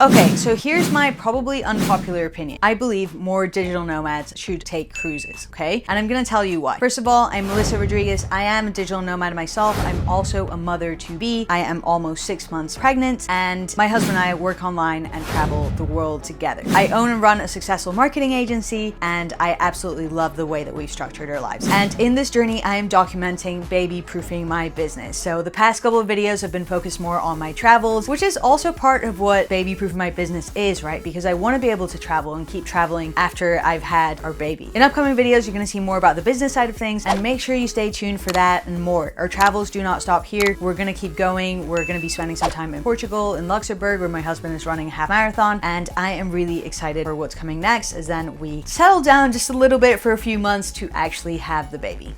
Okay, so here's my probably unpopular opinion. I believe more digital nomads should take cruises, okay? And I'm gonna tell you why. First of all, I'm Melissa Rodriguez. I am a digital nomad myself. I'm also a mother-to-be. I am almost 6 months pregnant, and my husband and I work online and travel the world together. I own and run a successful marketing agency, and I absolutely love the way that we've structured our lives. And in this journey, I am documenting baby-proofing my business. So the past couple of videos have been focused more on my travels, which is also part of what baby-proofing my business is, right? Because I want to be able to travel and keep traveling after I've had our baby. In upcoming videos, you're going to see more about the business side of things, and make sure you stay tuned for that and more. Our travels do not stop here. We're going to keep going. We're going to be spending some time in Portugal, in Luxembourg, where my husband is running a half marathon, and I am really excited for what's coming next, as then we settle down just a little bit for a few months to actually have the baby.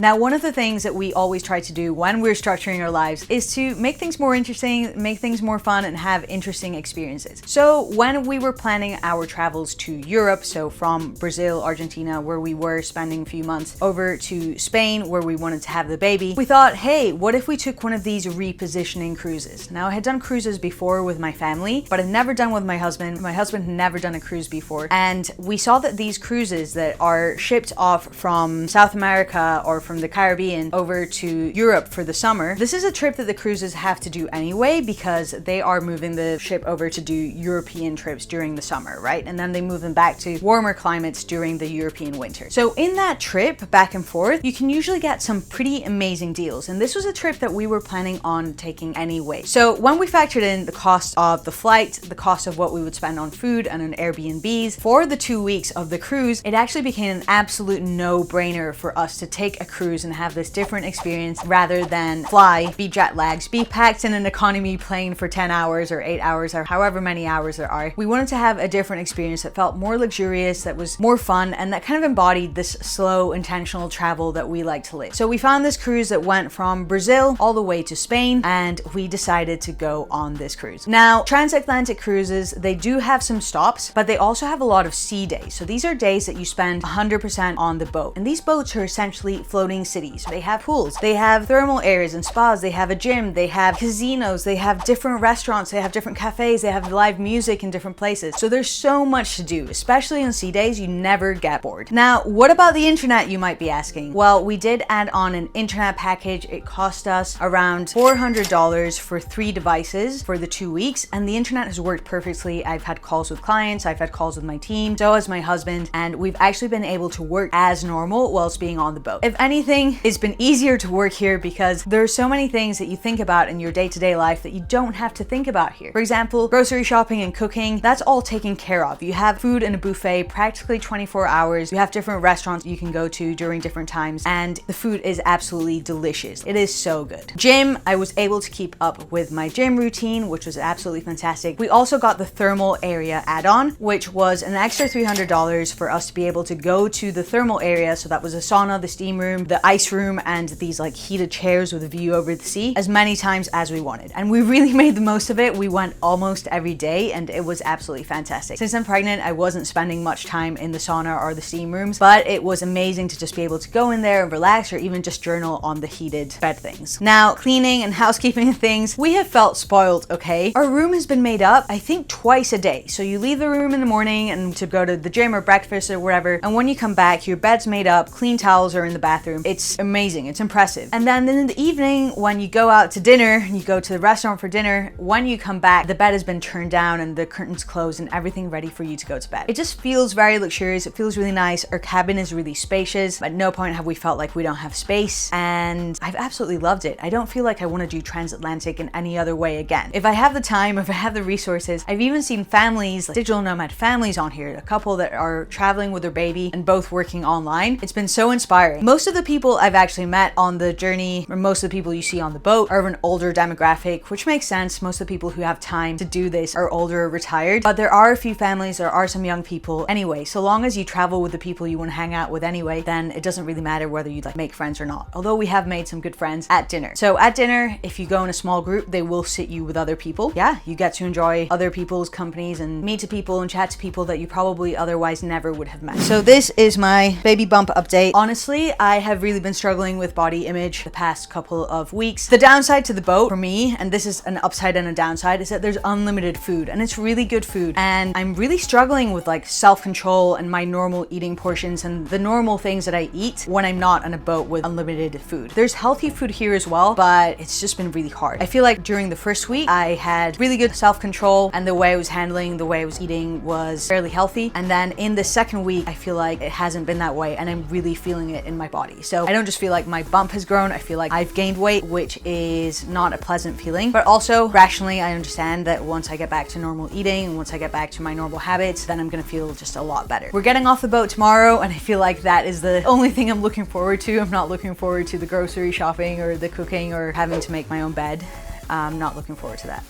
Now, one of the things that we always try to do when we're structuring our lives is to make things more interesting, make things more fun, and have interesting experiences. So when we were planning our travels to Europe, so from Brazil, Argentina, where we were spending a few months, over to Spain, where we wanted to have the baby, we thought, hey, what if we took one of these repositioning cruises? Now, I had done cruises before with my family, but I'd never done with my husband. My husband had never done a cruise before. And we saw that these cruises that are shipped off from South America or from the Caribbean over to Europe for the summer. This is a trip that the cruises have to do anyway, because they are moving the ship over to do European trips during the summer, right? And then they move them back to warmer climates during the European winter. So in that trip back and forth, you can usually get some pretty amazing deals. And this was a trip that we were planning on taking anyway. So when we factored in the cost of the flight, the cost of what we would spend on food and on Airbnbs for the 2 weeks of the cruise, it actually became an absolute no-brainer for us to take a cruise and have this different experience rather than fly, be jet lagged, be packed in an economy plane for 10 hours or 8 hours or however many hours there are. We wanted to have a different experience that felt more luxurious, that was more fun, and that kind of embodied this slow, intentional travel that we like to live. So we found this cruise that went from Brazil all the way to Spain, and we decided to go on this cruise. Now, transatlantic cruises, they do have some stops, but they also have a lot of sea days. So these are days that you spend 100% on the boat. And these boats are essentially floating cities. They have pools, they have thermal areas and spas, they have a gym, they have casinos, they have different restaurants, they have different cafes, they have live music in different places. So there's so much to do, especially on sea days. You never get bored. Now, what about the internet, you might be asking? Well, we did add on an internet package. It cost us around $400 for 3 devices for the 2 weeks, and the internet has worked perfectly. I've had calls with clients, I've had calls with my team, so has my husband, and we've actually been able to work as normal whilst being on the boat. If anything, it's been easier to work here because there are so many things that you think about in your day-to-day life that you don't have to think about here. For example, grocery shopping and cooking, that's all taken care of. You have food in a buffet practically 24 hours. You have different restaurants you can go to during different times, and the food is absolutely delicious. It is so good. Gym, I was able to keep up with my gym routine, which was absolutely fantastic. We also got the thermal area add-on, which was an extra $300 for us to be able to go to the thermal area. So that was a sauna, the steam room, the ice room, and these like heated chairs with a view over the sea as many times as we wanted. And we really made the most of it. We went almost every day, and it was absolutely fantastic. Since I'm pregnant, I wasn't spending much time in the sauna or the steam rooms, but it was amazing to just be able to go in there and relax, or even just journal on the heated bed things. Now, cleaning and housekeeping and things, we have felt spoiled, okay? Our room has been made up, I think, twice a day. So you leave the room in the morning and to go to the gym or breakfast or whatever, and when you come back, your bed's made up, clean towels are in the bathroom. It's amazing. It's impressive. And then in the evening, when you go out to dinner, you go to the restaurant for dinner, when you come back, the bed has been turned down and the curtains closed and everything ready for you to go to bed. It just feels very luxurious. It feels really nice. Our cabin is really spacious. At no point have we felt like we don't have space, and I've absolutely loved it. I don't feel like I want to do transatlantic in any other way again. If I have the time, if I have the resources, I've even seen families, like digital nomad families on here, a couple that are traveling with their baby and both working online. It's been so inspiring. Most of the people I've actually met on the journey, or most of the people you see on the boat, are of an older demographic, which makes sense. Most of the people who have time to do this are older or retired, but there are a few families, there are some young people. Anyway, so long as you travel with the people you want to hang out with anyway, then it doesn't really matter whether you like make friends or not. Although we have made some good friends at dinner. So at dinner, if you go in a small group, they will sit you with other people. Yeah, you get to enjoy other people's companies and meet to people and chat to people that you probably otherwise never would have met. So this is my baby bump update. Honestly, I had have really been struggling with body image the past couple of weeks. The downside to the boat for me, and this is an upside and a downside, is that there's unlimited food and it's really good food. And I'm really struggling with like self-control and my normal eating portions and the normal things that I eat when I'm not on a boat with unlimited food. There's healthy food here as well, but it's just been really hard. I feel like during the first week, I had really good self-control and the way I was handling, the way I was eating was fairly healthy. And then in the second week, I feel like it hasn't been that way and I'm really feeling it in my body. So I don't just feel like my bump has grown, I feel like I've gained weight, which is not a pleasant feeling. But also rationally, I understand that once I get back to normal eating and once I get back to my normal habits, then I'm gonna feel just a lot better. We're getting off the boat tomorrow and I feel like that is the only thing I'm looking forward to. I'm not looking forward to the grocery shopping or the cooking or having to make my own bed. I'm not looking forward to that.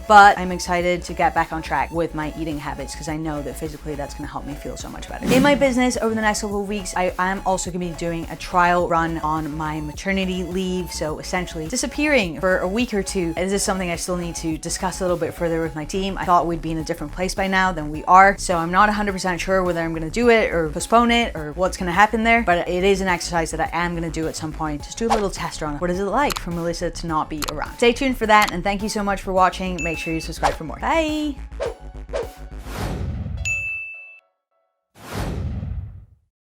But I'm excited to get back on track with my eating habits because I know that physically that's going to help me feel so much better. In my business over the next couple of weeks, I am also going to be doing a trial run on my maternity leave. So essentially disappearing for a week or two. This is something I still need to discuss a little bit further with my team. I thought we'd be in a different place by now than we are. So I'm not 100% sure whether I'm going to do it or postpone it or what's going to happen there. But it is an exercise that I am going to do at some point. Just do a little test run. What is it like for Melissa to not be around? Stay tuned for that and thank you so much for watching. Make sure you subscribe for more. Bye!